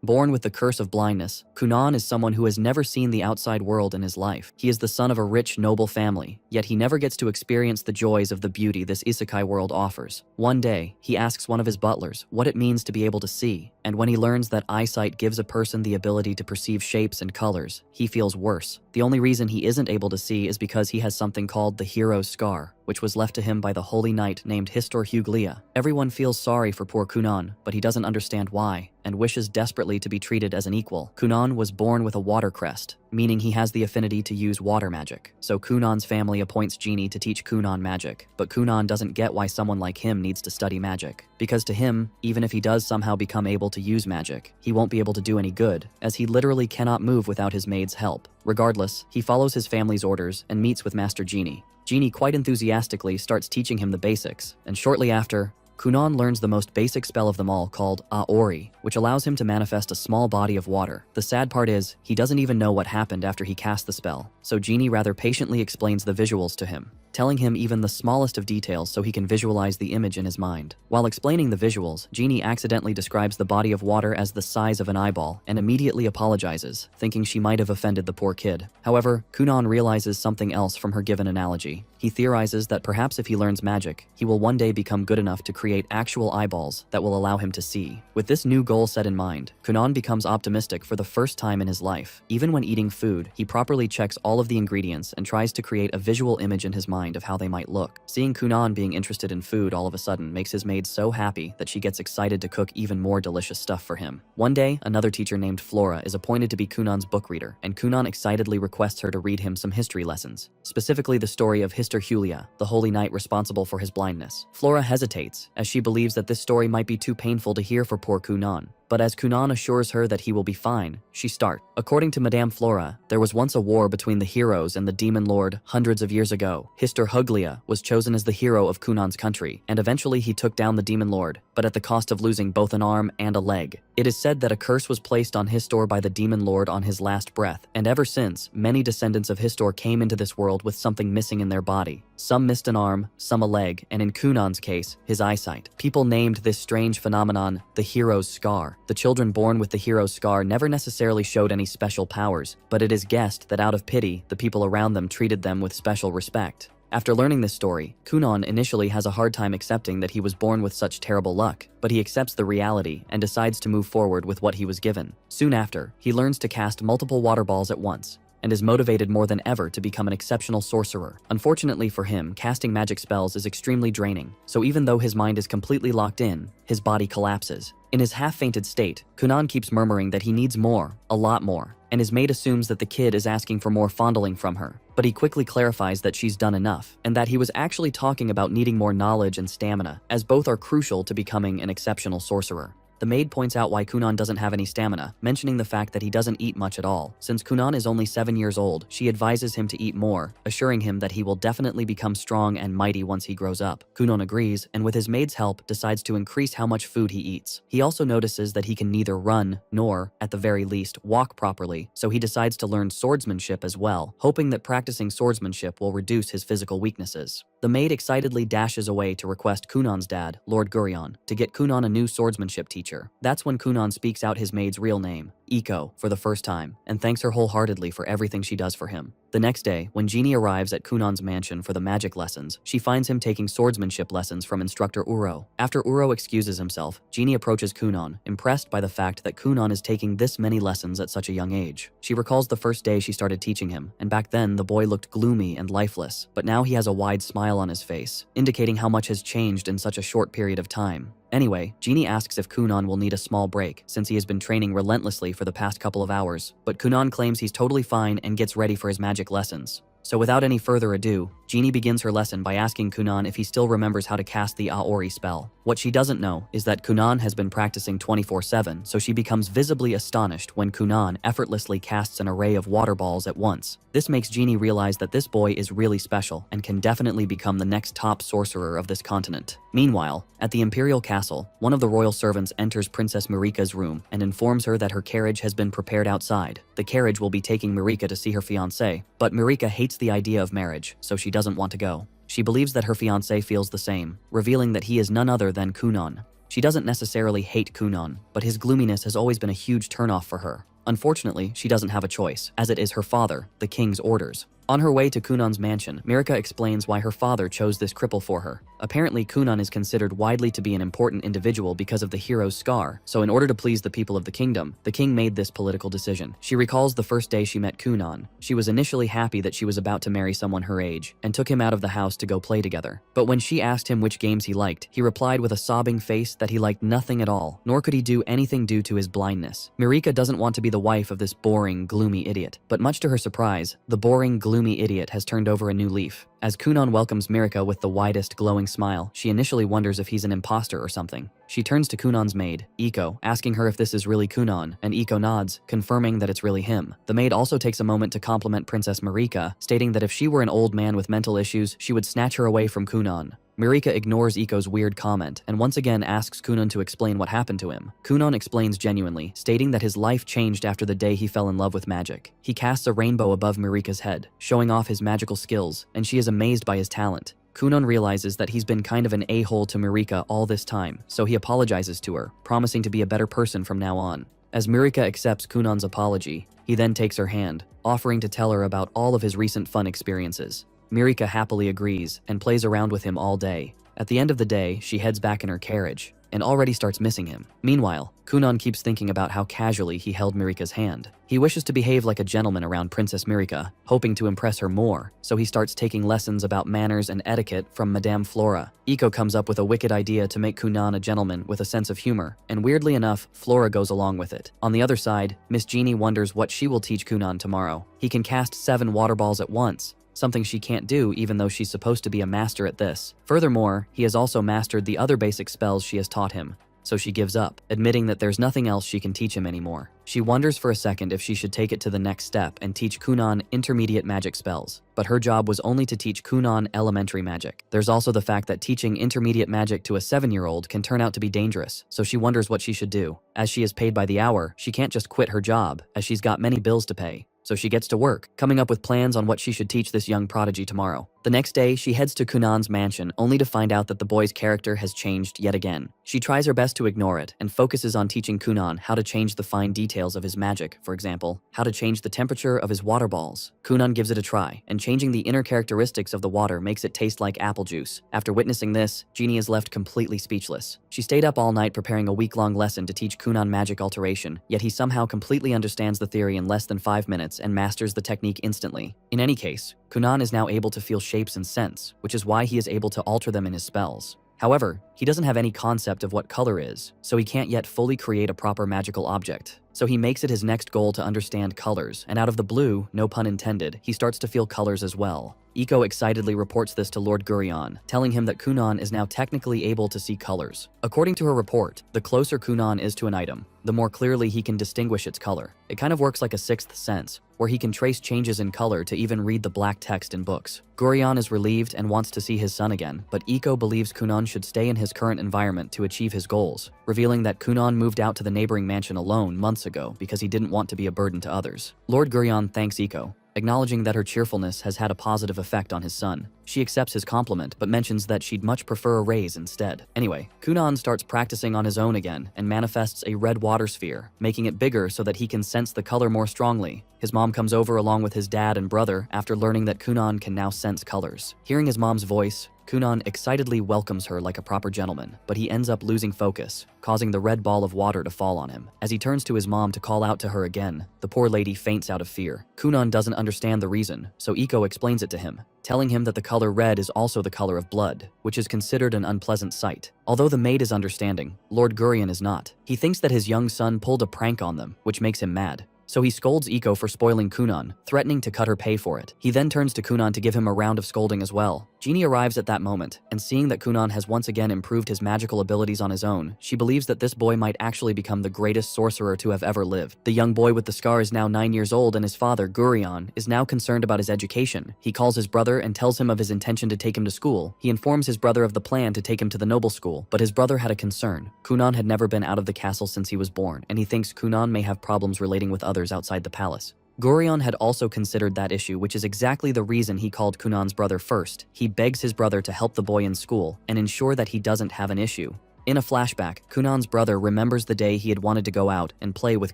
Born with the curse of blindness, Kunan is someone who has never seen the outside world in his life. He is the son of a rich, noble family, yet he never gets to experience the joys of the beauty this isekai world offers. One day, he asks one of his butlers what it means to be able to see, and when he learns that eyesight gives a person the ability to perceive shapes and colors, he feels worse. The only reason he isn't able to see is because he has something called the hero's scar, which was left to him by the holy knight named Histor Huglia. Everyone feels sorry for poor Kunan, but he doesn't understand why, and wishes desperately to be treated as an equal. Kunan was born with a water crest, meaning he has the affinity to use water magic. So Kunan's family appoints Genie to teach Kunan magic, but Kunan doesn't get why someone like him needs to study magic. Because to him, even if he does somehow become able to use magic, he won't be able to do any good, as he literally cannot move without his maid's help. Regardless, he follows his family's orders and meets with Master Genie. Genie quite enthusiastically starts teaching him the basics, and shortly after, Kunan learns the most basic spell of them all called Aori, which allows him to manifest a small body of water. The sad part is, he doesn't even know what happened after he cast the spell, so Genie rather patiently explains the visuals to him, telling him even the smallest of details so he can visualize the image in his mind. While explaining the visuals, Genie accidentally describes the body of water as the size of an eyeball and immediately apologizes, thinking she might have offended the poor kid. However, Kunan realizes something else from her given analogy. He theorizes that perhaps if he learns magic, he will one day become good enough to create actual eyeballs that will allow him to see. With this new goal set in mind, Kunan becomes optimistic for the first time in his life. Even when eating food, he properly checks all of the ingredients and tries to create a visual image in his mind of how they might look. Seeing Kunan being interested in food all of a sudden makes his maid so happy that she gets excited to cook even more delicious stuff for him. One day, another teacher named Flora is appointed to be Kunan's book reader, and Kunan excitedly requests her to read him some history lessons, specifically the story of Histor Huglia, the holy knight responsible for his blindness. Flora hesitates, as she believes that this story might be too painful to hear for poor Kunan. But as Kunan assures her that he will be fine, she starts. According to Madame Flora, there was once a war between the heroes and the demon lord hundreds of years ago. Histor Huglia was chosen as the hero of Kunan's country, and eventually he took down the demon lord, but at the cost of losing both an arm and a leg. It is said that a curse was placed on Histor by the demon lord on his last breath, and ever since, many descendants of Histor came into this world with something missing in their body. Some missed an arm, some a leg, and in Kunan's case, his eyesight. People named this strange phenomenon the hero's scar. The children born with the hero's scar never necessarily showed any special powers, but it is guessed that out of pity, the people around them treated them with special respect. After learning this story, Kunan initially has a hard time accepting that he was born with such terrible luck, but he accepts the reality and decides to move forward with what he was given. Soon after, he learns to cast multiple water balls at once, and is motivated more than ever to become an exceptional sorcerer. Unfortunately for him, casting magic spells is extremely draining, so even though his mind is completely locked in, his body collapses. In his half-fainted state, Kunan keeps murmuring that he needs more, a lot more, and his maid assumes that the kid is asking for more fondling from her. But he quickly clarifies that she's done enough, and that he was actually talking about needing more knowledge and stamina, as both are crucial to becoming an exceptional sorcerer. The maid points out why Kunan doesn't have any stamina, mentioning the fact that he doesn't eat much at all. Since Kunan is only 7 years old, she advises him to eat more, assuring him that he will definitely become strong and mighty once he grows up. Kunan agrees, and with his maid's help, decides to increase how much food he eats. He also notices that he can neither run, nor, at the very least, walk properly, so he decides to learn swordsmanship as well, hoping that practicing swordsmanship will reduce his physical weaknesses. The maid excitedly dashes away to request Kunan's dad, Lord Gurion, to get Kunan a new swordsmanship teacher. That's when Kunan speaks out his maid's real name, Iko, for the first time, and thanks her wholeheartedly for everything she does for him. The next day, when Genie arrives at Kunan's mansion for the magic lessons, she finds him taking swordsmanship lessons from instructor Uro. After Uro excuses himself, Genie approaches Kunan, impressed by the fact that Kunan is taking this many lessons at such a young age. She recalls the first day she started teaching him, and back then the boy looked gloomy and lifeless, but now he has a wide smile on his face, indicating how much has changed in such a short period of time. Anyway, Genie asks if Kunan will need a small break, since he has been training relentlessly for the past couple of hours, but Kunan claims he's totally fine and gets ready for his magic lessons. So without any further ado, Genie begins her lesson by asking Kunan if he still remembers how to cast the Aori spell. What she doesn't know is that Kunan has been practicing 24/7, so she becomes visibly astonished when Kunan effortlessly casts an array of water balls at once. This makes Genie realize that this boy is really special and can definitely become the next top sorcerer of this continent. Meanwhile, at the Imperial Castle, one of the royal servants enters Princess Marika's room and informs her that her carriage has been prepared outside. The carriage will be taking Marika to see her fiancé, but Marika hates the idea of marriage, so she doesn't want to go. She believes that her fiancé feels the same, revealing that he is none other than Kunan. She doesn't necessarily hate Kunan, but his gloominess has always been a huge turnoff for her. Unfortunately, she doesn't have a choice, as it is her father, the king's orders. On her way to Kunan's mansion, Mirika explains why her father chose this cripple for her. Apparently, Kunan is considered widely to be an important individual because of the hero's scar, so in order to please the people of the kingdom, the king made this political decision. She recalls the first day she met Kunan. She was initially happy that she was about to marry someone her age, and took him out of the house to go play together. But when she asked him which games he liked, he replied with a sobbing face that he liked nothing at all, nor could he do anything due to his blindness. Mirika doesn't want to be the wife of this boring, gloomy idiot, but much to her surprise, the boring, gloomy idiot has turned over a new leaf. As Kunan welcomes Mirika with the widest glowing smile, she initially wonders if he's an imposter or something. She turns to Kunan's maid, Iko, asking her if this is really Kunan, and Iko nods, confirming that it's really him. The maid also takes a moment to compliment Princess Mirika, stating that if she were an old man with mental issues, she would snatch her away from Kunan. Mirika ignores Iko's weird comment and once again asks Kunan to explain what happened to him. Kunan explains genuinely, stating that his life changed after the day he fell in love with magic. He casts a rainbow above Mirika's head, showing off his magical skills, and she is amazed by his talent. Kunan realizes that he's been kind of an a-hole to Mirika all this time, so he apologizes to her, promising to be a better person from now on. As Mirika accepts Kunan's apology, he then takes her hand, offering to tell her about all of his recent fun experiences. Mirika happily agrees and plays around with him all day. At the end of the day, she heads back in her carriage and already starts missing him. Meanwhile, Kunan keeps thinking about how casually he held Mirika's hand. He wishes to behave like a gentleman around Princess Mirika, hoping to impress her more, so he starts taking lessons about manners and etiquette from Madame Flora. Iko comes up with a wicked idea to make Kunan a gentleman with a sense of humor, and weirdly enough, Flora goes along with it. On the other side, Miss Genie wonders what she will teach Kunan tomorrow. He can cast 7 water balls at once, something she can't do even though she's supposed to be a master at this. Furthermore, he has also mastered the other basic spells she has taught him, so she gives up, admitting that there's nothing else she can teach him anymore. She wonders for a second if she should take it to the next step and teach Kunan intermediate magic spells, but her job was only to teach Kunan elementary magic. There's also the fact that teaching intermediate magic to a 7-year-old can turn out to be dangerous, so she wonders what she should do. As she is paid by the hour, she can't just quit her job, as she's got many bills to pay. So she gets to work, coming up with plans on what she should teach this young prodigy tomorrow. The next day, she heads to Kunan's mansion, only to find out that the boy's character has changed yet again. She tries her best to ignore it, and focuses on teaching Kunan how to change the fine details of his magic, for example, how to change the temperature of his water balls. Kunan gives it a try, and changing the inner characteristics of the water makes it taste like apple juice. After witnessing this, Genie is left completely speechless. She stayed up all night preparing a week-long lesson to teach Kunan magic alteration, yet he somehow completely understands the theory in less than 5 minutes and masters the technique instantly. In any case, Kunan is now able to feel shapes and scents, which is why he is able to alter them in his spells. However, he doesn't have any concept of what color is, so he can't yet fully create a proper magical object. So he makes it his next goal to understand colors, and out of the blue, no pun intended, he starts to feel colors as well. Iko excitedly reports this to Lord Gurion, telling him that Kunan is now technically able to see colors. According to her report, the closer Kunan is to an item, the more clearly he can distinguish its color. It kind of works like a sixth sense, where he can trace changes in color to even read the black text in books. Gurion is relieved and wants to see his son again, but Iko believes Kunan should stay in his current environment to achieve his goals, revealing that Kunan moved out to the neighboring mansion alone months ago because he didn't want to be a burden to others. Lord Gurion thanks Iko, acknowledging that her cheerfulness has had a positive effect on his son. She accepts his compliment, but mentions that she'd much prefer a raise instead. Anyway, Kunan starts practicing on his own again and manifests a red water sphere, making it bigger so that he can sense the color more strongly. His mom comes over along with his dad and brother after learning that Kunan can now sense colors. Hearing his mom's voice, Kunan excitedly welcomes her like a proper gentleman, but he ends up losing focus, causing the red ball of water to fall on him. As he turns to his mom to call out to her again, the poor lady faints out of fear. Kunan doesn't understand the reason, so Iko explains it to him, telling him that the color red is also the color of blood, which is considered an unpleasant sight. Although the maid is understanding, Lord Gurion is not. He thinks that his young son pulled a prank on them, which makes him mad. So he scolds Iko for spoiling Kunan, threatening to cut her pay for it. He then turns to Kunan to give him a round of scolding as well. Genie arrives at that moment, and seeing that Kunan has once again improved his magical abilities on his own, she believes that this boy might actually become the greatest sorcerer to have ever lived. The young boy with the scar is now 9 years old, and his father, Gurion, is now concerned about his education. He calls his brother and tells him of his intention to take him to school. He informs his brother of the plan to take him to the noble school, but his brother had a concern. Kunan had never been out of the castle since he was born, and he thinks Kunan may have problems relating with others outside the palace. Gurion had also considered that issue, which is exactly the reason he called Kunan's brother first. He begs his brother to help the boy in school and ensure that he doesn't have an issue. In a flashback, Kunan's brother remembers the day he had wanted to go out and play with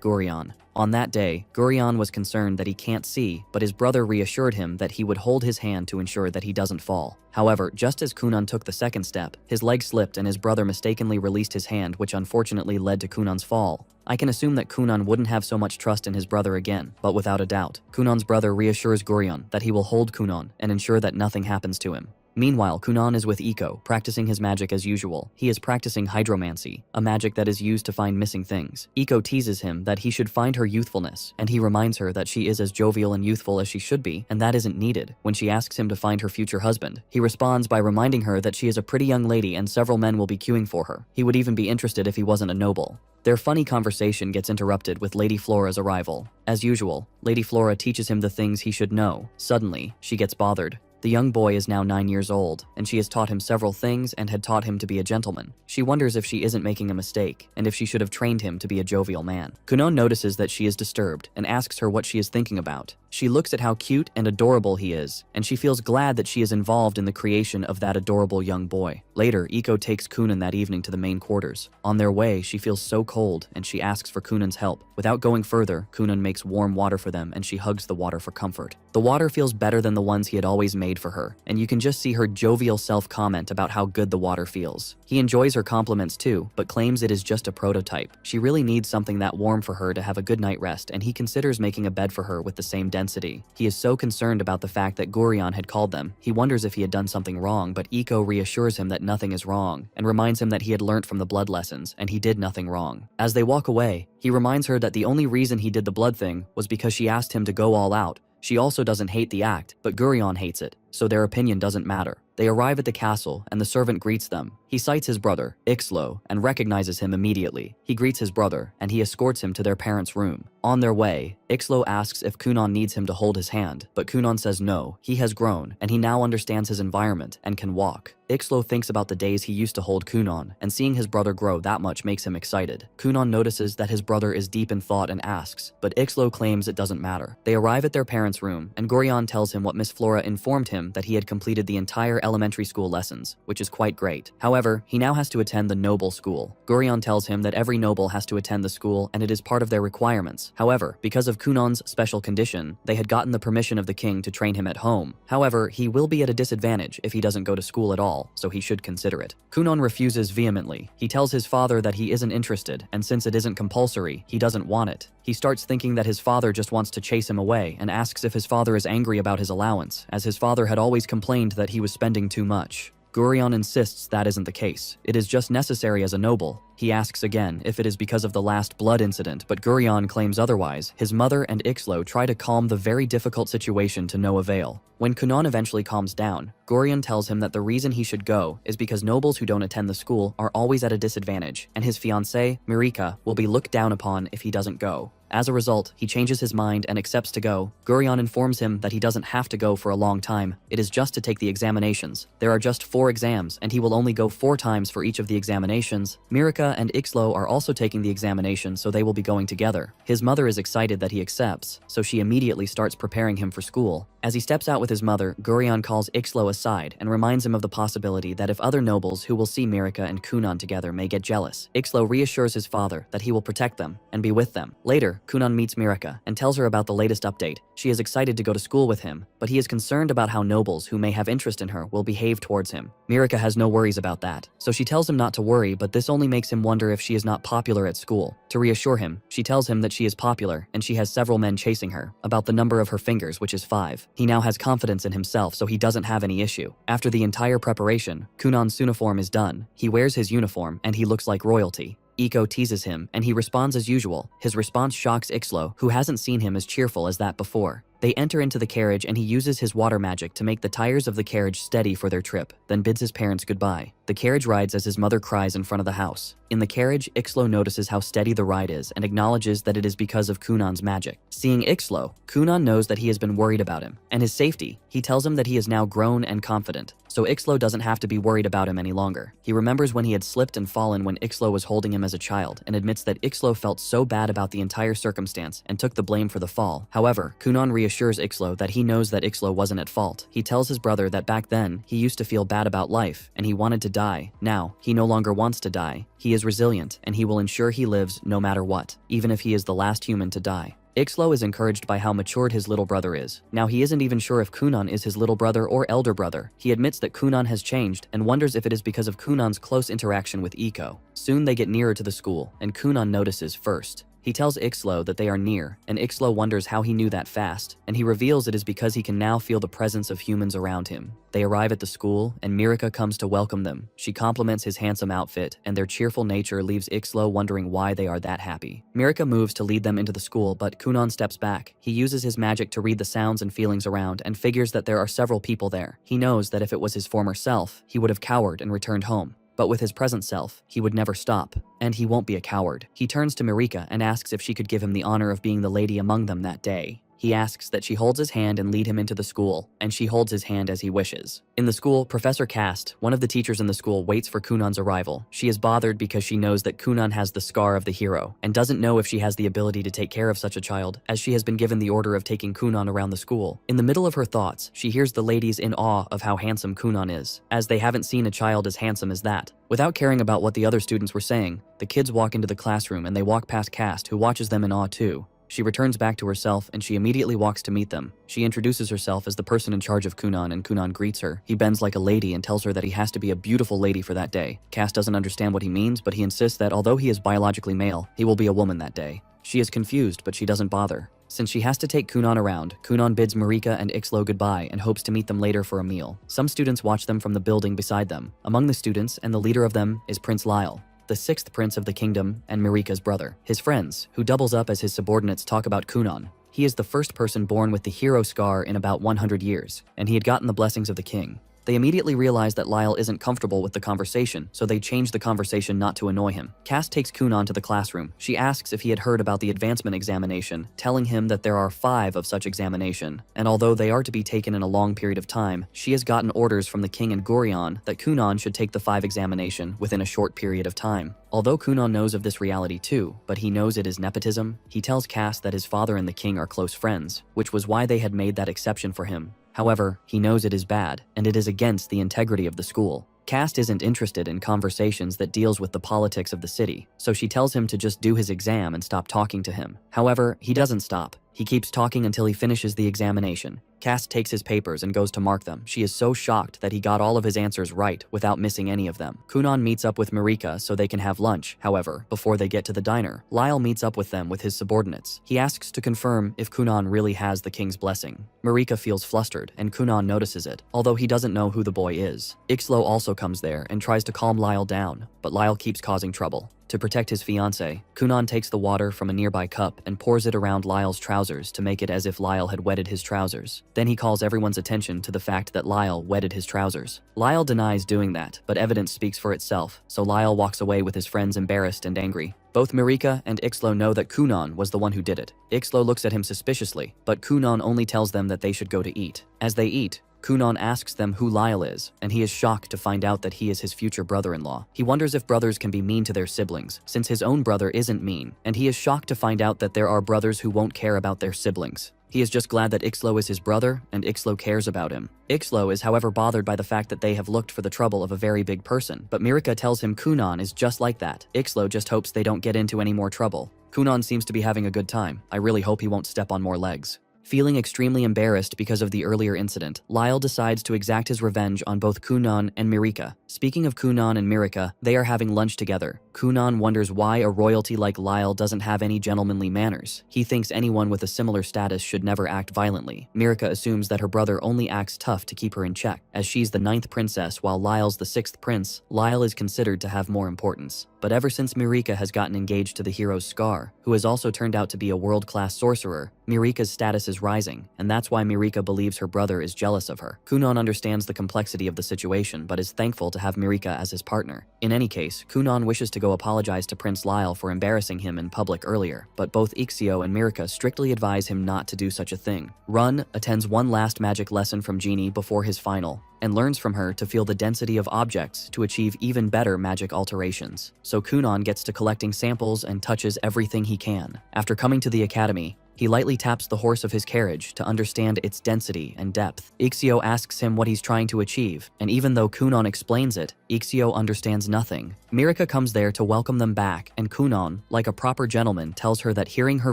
Gurion. On that day, Gurion was concerned that he can't see, but his brother reassured him that he would hold his hand to ensure that he doesn't fall. However, just as Kunan took the second step, his leg slipped and his brother mistakenly released his hand, which unfortunately led to Kunan's fall. I can assume that Kunan wouldn't have so much trust in his brother again, but without a doubt, Kunan's brother reassures Gurion that he will hold Kunan and ensure that nothing happens to him. Meanwhile, Kunan is with Iko, practicing his magic as usual. He is practicing hydromancy, a magic that is used to find missing things. Iko teases him that he should find her youthfulness, and he reminds her that she is as jovial and youthful as she should be, and that isn't needed. When she asks him to find her future husband, he responds by reminding her that she is a pretty young lady and several men will be queuing for her. He would even be interested if he wasn't a noble. Their funny conversation gets interrupted with Lady Flora's arrival. As usual, Lady Flora teaches him the things he should know. Suddenly, she gets bothered. The young boy is now 9 years old, and she has taught him several things and had taught him to be a gentleman. She wonders if she isn't making a mistake, and if she should have trained him to be a jovial man. Kunan notices that she is disturbed and asks her what she is thinking about. She looks at how cute and adorable he is, and she feels glad that she is involved in the creation of that adorable young boy. Later, Iko takes Kunan that evening to the main quarters. On their way, she feels so cold, and she asks for Kunan's help. Without going further, Kunan makes warm water for them, and she hugs the water for comfort. The water feels better than the ones he had always made for her, and you can just see her jovial self comment about how good the water feels. He enjoys her compliments too, but claims it is just a prototype. She really needs something that warm for her to have a good night rest, and he considers making a bed for her with the same density. He is so concerned about the fact that Gurion had called them. He wonders if he had done something wrong, but Iko reassures him that nothing is wrong, and reminds him that he had learnt from the blood lessons, and he did nothing wrong. As they walk away, he reminds her that the only reason he did the blood thing was because she asked him to go all out. She also doesn't hate the act, but Gurion hates it, so their opinion doesn't matter. They arrive at the castle, and the servant greets them. He sights his brother, Ixlo, and recognizes him immediately. He greets his brother, and he escorts him to their parents' room. On their way, Ixlo asks if Kunan needs him to hold his hand, but Kunan says no, he has grown, and he now understands his environment and can walk. Ixlo thinks about the days he used to hold Kunan, and seeing his brother grow that much makes him excited. Kunan notices that his brother is deep in thought and asks, but Ixlo claims it doesn't matter. They arrive at their parents' room, and Gurion tells him what Miss Flora informed him that he had completed the entire elementary school lessons, which is quite great. However, he now has to attend the noble school. Gurion tells him that every noble has to attend the school and it is part of their requirements. However, because of Kunan's special condition, they had gotten the permission of the king to train him at home. However, he will be at a disadvantage if he doesn't go to school at all, so he should consider it. Kunan refuses vehemently. He tells his father that he isn't interested, and since it isn't compulsory, he doesn't want it. He starts thinking that his father just wants to chase him away and asks if his father is angry about his allowance, as his father had always complained that he was spending too much. Gurion insists that isn't the case. It is just necessary as a noble. He asks again if it is because of the last blood incident, but Gurion claims otherwise. His mother and Ixlo try to calm the very difficult situation to no avail. When Kunan eventually calms down, Gurion tells him that the reason he should go is because nobles who don't attend the school are always at a disadvantage, and his fiancée, Mirika, will be looked down upon if he doesn't go. As a result, he changes his mind and accepts to go. Gurion informs him that he doesn't have to go for a long time. It is just to take the examinations. There are just 4 exams, and he will only go 4 times for each of the examinations. Mirika and Ixlo are also taking the examination, so they will be going together. His mother is excited that he accepts, so she immediately starts preparing him for school. As he steps out with his mother, Gurion calls Ixlo aside and reminds him of the possibility that if other nobles who will see Mirika and Kunan together may get jealous. Ixlo reassures his father that he will protect them and be with them. Later, Kunan meets Mirika and tells her about the latest update. She is excited to go to school with him, but he is concerned about how nobles who may have interest in her will behave towards him. Mirika has no worries about that, so she tells him not to worry, but this only makes him wonder if she is not popular at school. To reassure him, she tells him that she is popular and she has several men chasing her, about the number of her fingers, which is 5. He now has confidence in himself, so he doesn't have any issue. After the entire preparation, Kunan's uniform is done. He wears his uniform and he looks like royalty. Iko teases him, and he responds as usual. His response shocks Ixlo, who hasn't seen him as cheerful as that before. They enter into the carriage and he uses his water magic to make the tires of the carriage steady for their trip, then bids his parents goodbye. The carriage rides as his mother cries in front of the house. In the carriage, Ixlo notices how steady the ride is and acknowledges that it is because of Kunan's magic. Seeing Ixlo, Kunan knows that he has been worried about him and his safety. He tells him that he is now grown and confident, so Ixlo doesn't have to be worried about him any longer. He remembers when he had slipped and fallen when Ixlo was holding him as a child and admits that Ixlo felt so bad about the entire circumstance and took the blame for the fall. However, Kunan reassures Ixlo that he knows that Ixlo wasn't at fault. He tells his brother that back then, he used to feel bad about life and he wanted to die. Now, he no longer wants to die. He is resilient, and he will ensure he lives no matter what, even if he is the last human to die. Ixlo is encouraged by how matured his little brother is. Now he isn't even sure if Kunan is his little brother or elder brother. He admits that Kunan has changed and wonders if it is because of Kunan's close interaction with Iko. Soon they get nearer to the school, and Kunan notices first. He tells Ixlo that they are near, and Ixlo wonders how he knew that fast, and he reveals it is because he can now feel the presence of humans around him. They arrive at the school, and Mirika comes to welcome them. She compliments his handsome outfit, and their cheerful nature leaves Ixlo wondering why they are that happy. Mirika moves to lead them into the school, but Kunan steps back. He uses his magic to read the sounds and feelings around, and figures that there are several people there. He knows that if it was his former self, he would have cowered and returned home. But with his present self, he would never stop, and he won't be a coward. He turns to Mirika and asks if she could give him the honor of being the lady among them that day. He asks that she holds his hand and lead him into the school, and she holds his hand as he wishes. In the school, Professor Cast, one of the teachers in the school, waits for Kunan's arrival. She is bothered because she knows that Kunan has the scar of the hero, and doesn't know if she has the ability to take care of such a child, as she has been given the order of taking Kunan around the school. In the middle of her thoughts, she hears the ladies in awe of how handsome Kunan is, as they haven't seen a child as handsome as that. Without caring about what the other students were saying, the kids walk into the classroom and they walk past Cast, who watches them in awe too. She returns back to herself and she immediately walks to meet them. She introduces herself as the person in charge of Kunan, and Kunan greets her. He bends like a lady and tells her that he has to be a beautiful lady for that day. Cass doesn't understand what he means, but he insists that although he is biologically male, he will be a woman that day. She is confused, but she doesn't bother. Since she has to take Kunan around, Kunan bids Mirika and Ixlo goodbye and hopes to meet them later for a meal. Some students watch them from the building beside them. Among the students, and the leader of them, is Prince Lyle, the sixth prince of the kingdom and Mirika's brother. His friends, who doubles up as his subordinates, talk about Kunan. He is the first person born with the hero scar in about 100 years, and he had gotten the blessings of the king. They immediately realize that Lyle isn't comfortable with the conversation, so they change the conversation not to annoy him. Cass takes Kunan to the classroom. She asks if he had heard about the advancement examination, telling him that there are 5 of such examination, and although they are to be taken in a long period of time, she has gotten orders from the king and Gurion that Kunan should take the 5 examination within a short period of time. Although Kunan knows of this reality too, but he knows it is nepotism, he tells Cass that his father and the king are close friends, which was why they had made that exception for him. However, he knows it is bad, and it is against the integrity of the school. Cast isn't interested in conversations that deals with the politics of the city, so she tells him to just do his exam and stop talking to him. However, he doesn't stop. He keeps talking until he finishes the examination. Cast takes his papers and goes to mark them. She is so shocked that he got all of his answers right without missing any of them. Kunan meets up with Mirika so they can have lunch. However, before they get to the diner, Lyle meets up with them with his subordinates. He asks to confirm if Kunan really has the king's blessing. Mirika feels flustered, and Kunan notices it, although he doesn't know who the boy is. Ixlo also comes there and tries to calm Lyle down, but Lyle keeps causing trouble. To protect his fiancée, Kunan takes the water from a nearby cup and pours it around Lyle's trousers to make it as if Lyle had wetted his trousers. Then he calls everyone's attention to the fact that Lyle wetted his trousers. Lyle denies doing that, but evidence speaks for itself, so Lyle walks away with his friends embarrassed and angry. Both Mirika and Ixlo know that Kunan was the one who did it. Ixlo looks at him suspiciously, but Kunan only tells them that they should go to eat. As they eat, Kunan asks them who Lyle is, and he is shocked to find out that he is his future brother-in-law. He wonders if brothers can be mean to their siblings, since his own brother isn't mean, and he is shocked to find out that there are brothers who won't care about their siblings. He is just glad that Ixlo is his brother, and Ixlo cares about him. Ixlo is however bothered by the fact that they have looked for the trouble of a very big person, but Mirika tells him Kunan is just like that. Ixlo just hopes they don't get into any more trouble. Kunan seems to be having a good time. I really hope he won't step on more legs. Feeling extremely embarrassed because of the earlier incident, Lyle decides to exact his revenge on both Kunan and Mirika. Speaking of Kunan and Mirika, they are having lunch together. Kunan wonders why a royalty like Lyle doesn't have any gentlemanly manners. He thinks anyone with a similar status should never act violently. Mirika assumes that her brother only acts tough to keep her in check. As she's the 9th princess while Lyle's the 6th prince, Lyle is considered to have more importance. But ever since Mirika has gotten engaged to the hero's Scar, who has also turned out to be a world-class sorcerer, Mirika's status is rising, and that's why Mirika believes her brother is jealous of her. Kunan understands the complexity of the situation, but is thankful to have Mirika as his partner. In any case, Kunan wishes to go apologize to Prince Lyle for embarrassing him in public earlier, but both Ixio and Mirika strictly advise him not to do such a thing. Run attends one last magic lesson from Genie before his final, and learns from her to feel the density of objects to achieve even better magic alterations. So Kunan gets to collecting samples and touches everything he can. After coming to the academy, He lightly taps the horse of his carriage to understand its density and depth. Ixio asks him what he's trying to achieve, and even though Kunon explains it, Ixio understands nothing. Mirika comes there to welcome them back, and Kunon, like a proper gentleman, tells her that hearing her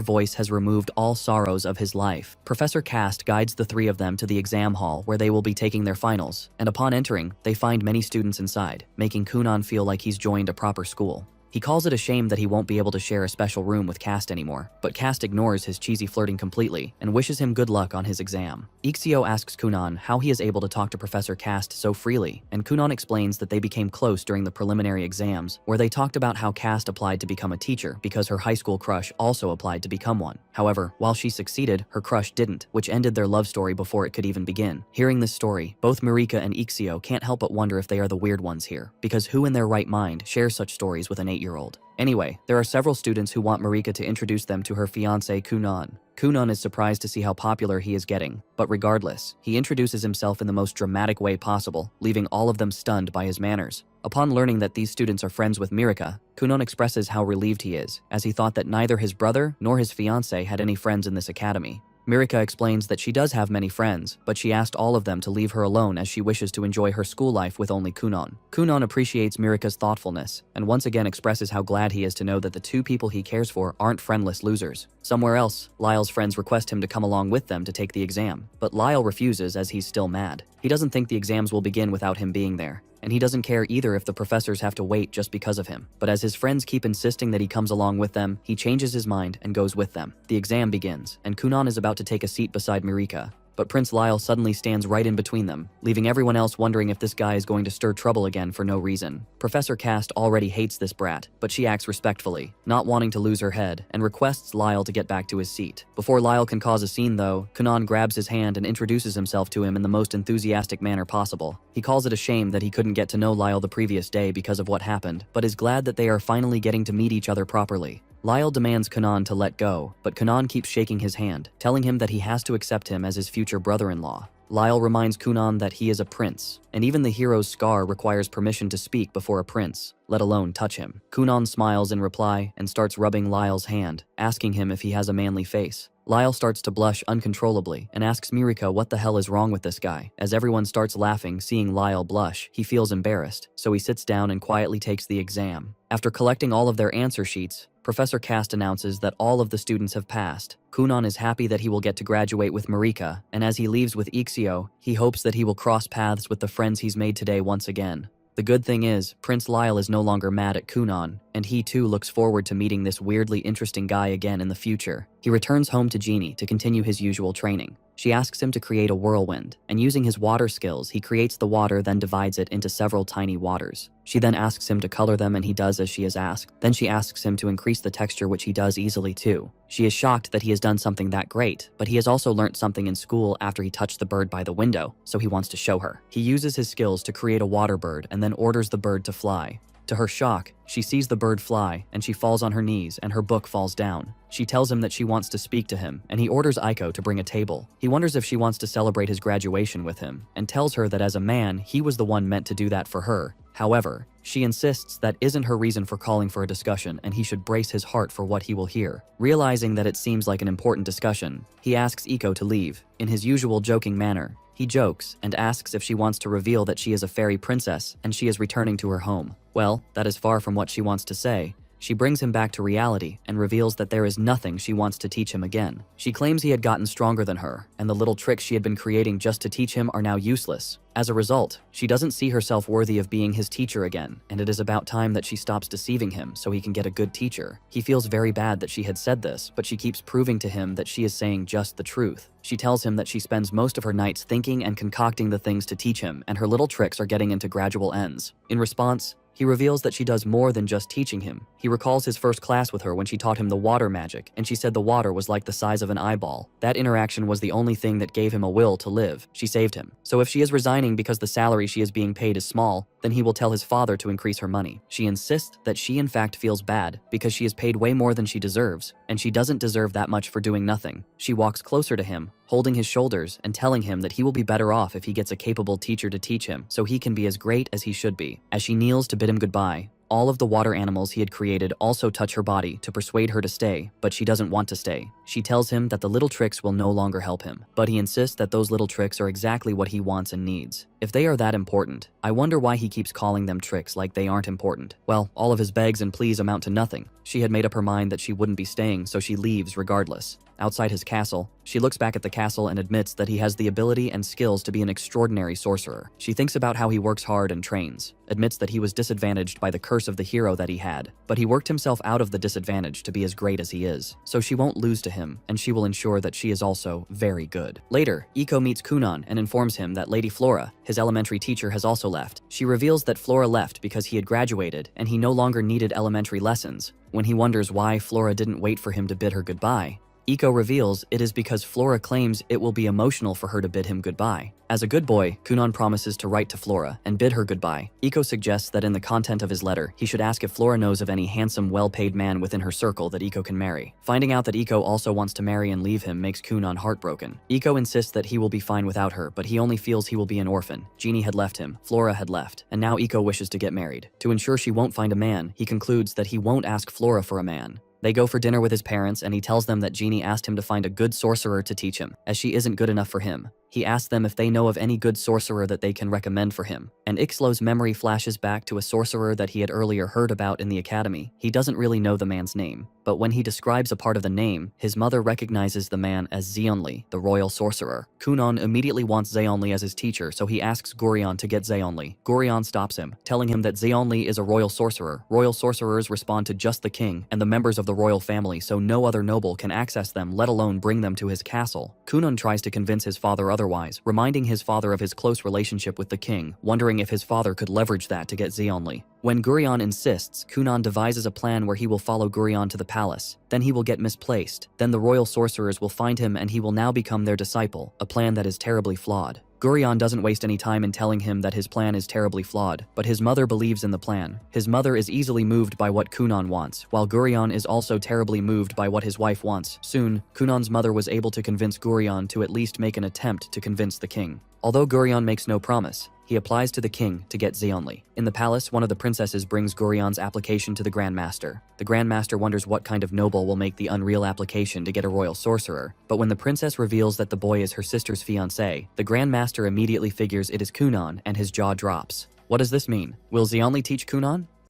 voice has removed all sorrows of his life. Professor Cast guides the three of them to the exam hall where they will be taking their finals, and upon entering, they find many students inside, making Kunon feel like he's joined a proper school. He calls it a shame that he won't be able to share a special room with Cast anymore, but Cast ignores his cheesy flirting completely and wishes him good luck on his exam. Ixio asks Kunon how he is able to talk to Professor Cast so freely, and Kunon explains that they became close during the preliminary exams, where they talked about how Cast applied to become a teacher because her high school crush also applied to become one. However, while she succeeded, her crush didn't, which ended their love story before it could even begin. Hearing this story, both Mirika and Ixio can't help but wonder if they are the weird ones here, because who in their right mind shares such stories with an 8-year-old? Anyway, there are several students who want Mirika to introduce them to her fiancé Kunon. Kunon is surprised to see how popular he is getting, but regardless, he introduces himself in the most dramatic way possible, leaving all of them stunned by his manners. Upon learning that these students are friends with Mirika, Kunon expresses how relieved he is, as he thought that neither his brother nor his fiancé had any friends in this academy. Mirika explains that she does have many friends, but she asked all of them to leave her alone as she wishes to enjoy her school life with only Kunon. Kunon appreciates Mirika's thoughtfulness, and once again expresses how glad he is to know that the two people he cares for aren't friendless losers. Somewhere else, Lyle's friends request him to come along with them to take the exam, but Lyle refuses as he's still mad. He doesn't think the exams will begin without him being there, and he doesn't care either if the professors have to wait just because of him. But as his friends keep insisting that he comes along with them, he changes his mind and goes with them. The exam begins, and Kunon is about to take a seat beside Mirika, but Prince Lyle suddenly stands right in between them, leaving everyone else wondering if this guy is going to stir trouble again for no reason. Professor Cast already hates this brat, but she acts respectfully, not wanting to lose her head, and requests Lyle to get back to his seat. Before Lyle can cause a scene though, Kunon grabs his hand and introduces himself to him in the most enthusiastic manner possible. He calls it a shame that he couldn't get to know Lyle the previous day because of what happened, but is glad that they are finally getting to meet each other properly. Lyle demands Kunon to let go, but Kunon keeps shaking his hand, telling him that he has to accept him as his future brother-in-law. Lyle reminds Kunon that he is a prince, and even the hero's scar requires permission to speak before a prince, let alone touch him. Kunon smiles in reply and starts rubbing Lyle's hand, asking him if he has a manly face. Lyle starts to blush uncontrollably and asks Mirika what the hell is wrong with this guy. As everyone starts laughing seeing Lyle blush, he feels embarrassed, so he sits down and quietly takes the exam. After collecting all of their answer sheets, Professor Cast announces that all of the students have passed. Kunon is happy that he will get to graduate with Mirika, and as he leaves with Ixio, he hopes that he will cross paths with the friends he's made today once again. The good thing is, Prince Lyle is no longer mad at Kunon, and he too looks forward to meeting this weirdly interesting guy again in the future. He returns home to Jeannie to continue his usual training. She asks him to create a whirlwind, and using his water skills, he creates the water, then divides it into several tiny waters. She then asks him to color them, and he does as she is asked. Then she asks him to increase the texture, which he does easily too. She is shocked that he has done something that great, but he has also learnt something in school after he touched the bird by the window, so he wants to show her. He uses his skills to create a water bird and then orders the bird to fly. To her shock, she sees the bird fly, and she falls on her knees, and her book falls down. She tells him that she wants to speak to him, and he orders Aiko to bring a table. He wonders if she wants to celebrate his graduation with him, and tells her that as a man, he was the one meant to do that for her. However, she insists that isn't her reason for calling for a discussion, and he should brace his heart for what he will hear. Realizing that it seems like an important discussion, he asks Aiko to leave. In his usual joking manner, he jokes and asks if she wants to reveal that she is a fairy princess and she is returning to her home. Well, that is far from what she wants to say. She brings him back to reality and reveals that there is nothing she wants to teach him again. She claims he had gotten stronger than her, and the little tricks she had been creating just to teach him are now useless. As a result, she doesn't see herself worthy of being his teacher again, and it is about time that she stops deceiving him so he can get a good teacher. He feels very bad that she had said this, but she keeps proving to him that she is saying just the truth. She tells him that she spends most of her nights thinking and concocting the things to teach him, and her little tricks are getting into gradual ends. In response, he reveals that she does more than just teaching him. He recalls his first class with her when she taught him the water magic, and she said the water was like the size of an eyeball. That interaction was the only thing that gave him a will to live. She saved him. So if she is resigning because the salary she is being paid is small, then he will tell his father to increase her money. She insists that she in fact feels bad because she is paid way more than she deserves, and she doesn't deserve that much for doing nothing. She walks closer to him, holding his shoulders and telling him that he will be better off if he gets a capable teacher to teach him so he can be as great as he should be. As she kneels to bid him goodbye, All of the water animals he had created also touch her body to persuade her to stay, but she doesn't want to stay. She tells him that the little tricks will no longer help him, but he insists that those little tricks are exactly what he wants and needs. If they are that important, I wonder why he keeps calling them tricks like they aren't important. Well, all of his begs and pleas amount to nothing. She had made up her mind that she wouldn't be staying, so she leaves regardless. Outside his castle, she looks back at the castle and admits that he has the ability and skills to be an extraordinary sorcerer. She thinks about how he works hard and trains, admits that he was disadvantaged by the curse of the hero that he had, but he worked himself out of the disadvantage to be as great as he is, so she won't lose to him, and she will ensure that she is also very good. Later, Iko meets Kunon and informs him that Lady Flora, his elementary teacher, has also left. She reveals that Flora left because he had graduated and he no longer needed elementary lessons. When he wonders why Flora didn't wait for him to bid her goodbye, Iko reveals it is because Flora claims it will be emotional for her to bid him goodbye. As a good boy, Kunon promises to write to Flora and bid her goodbye. Iko suggests that in the content of his letter, he should ask if Flora knows of any handsome, well-paid man within her circle that Iko can marry. Finding out that Iko also wants to marry and leave him makes Kunon heartbroken. Iko insists that he will be fine without her, but he only feels he will be an orphan. Jeannie had left him, Flora had left, and now Iko wishes to get married. To ensure she won't find a man, he concludes that he won't ask Flora for a man. They go for dinner with his parents and he tells them that Jeannie asked him to find a good sorcerer to teach him, as she isn't good enough for him. He asks them if they know of any good sorcerer that they can recommend for him, and Ixlo's memory flashes back to a sorcerer that he had earlier heard about in the academy. He doesn't really know the man's name, but when he describes a part of the name, his mother recognizes the man as Zeonli, the royal sorcerer. Kunon immediately wants Zeonli as his teacher, so he asks Gurion to get Zeonli. Gurion stops him, telling him that Zeonli is a royal sorcerer. Royal sorcerers respond to just the king and the members of the royal family, so no other noble can access them, let alone bring them to his castle. Kunon tries to convince his father otherwise, reminding his father of his close relationship with the king, wondering if his father could leverage that to get Zeonli. When Gurion insists, Kunon devises a plan where he will follow Gurion to the palace. Then he will get misplaced. Then the royal sorcerers will find him and he will now become their disciple, a plan that is terribly flawed. Gurion doesn't waste any time in telling him that his plan is terribly flawed, but his mother believes in the plan. His mother is easily moved by what Kunon wants, while Gurion is also terribly moved by what his wife wants. Soon, Kunon's mother was able to convince Gurion to at least make an attempt to convince the king. Although Gurion makes no promise, he applies to the king to get Zeonli. In the palace, one of the princesses brings Gurion's application to the Grand Master. The Grand Master wonders what kind of noble will make the unreal application to get a royal sorcerer, but when the princess reveals that the boy is her sister's fiancé, the Grand Master immediately figures it is Kunon and his jaw drops. What does this mean? Will Zeonli teach Kunon?